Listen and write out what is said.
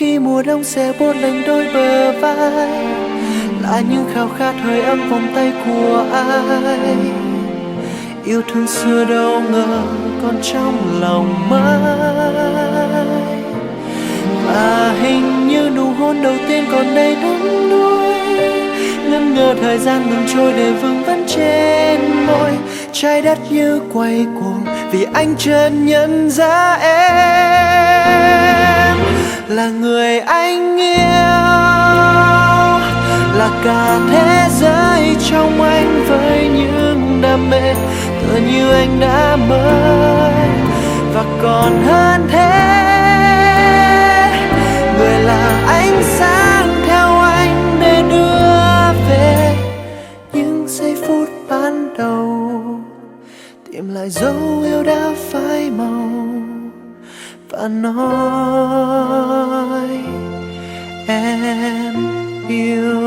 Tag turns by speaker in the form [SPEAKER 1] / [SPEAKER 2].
[SPEAKER 1] khi mùa đông sẽ buốt lạnh đôi bờ vai, là những khao khát hơi ấm vòng tay của ai. Yêu thương xưa đâu ngờ còn trong lòng mãi, và hình như nụ hôn đầu tiên còn đầy đắm đuối. Ngân ngờ thời gian ngừng trôi để vương vấn trên môi. Trái đất như quay cuồng vì anh chợt nhận ra em là người anh yêu, là cả thế giới trong anh với những đam mê tựa như anh đã mơ. Và còn hơn thế, người là ánh sáng theo anh để đưa về những giây phút ban đầu, tìm lại dấu yêu đã phai màu và nói em yêu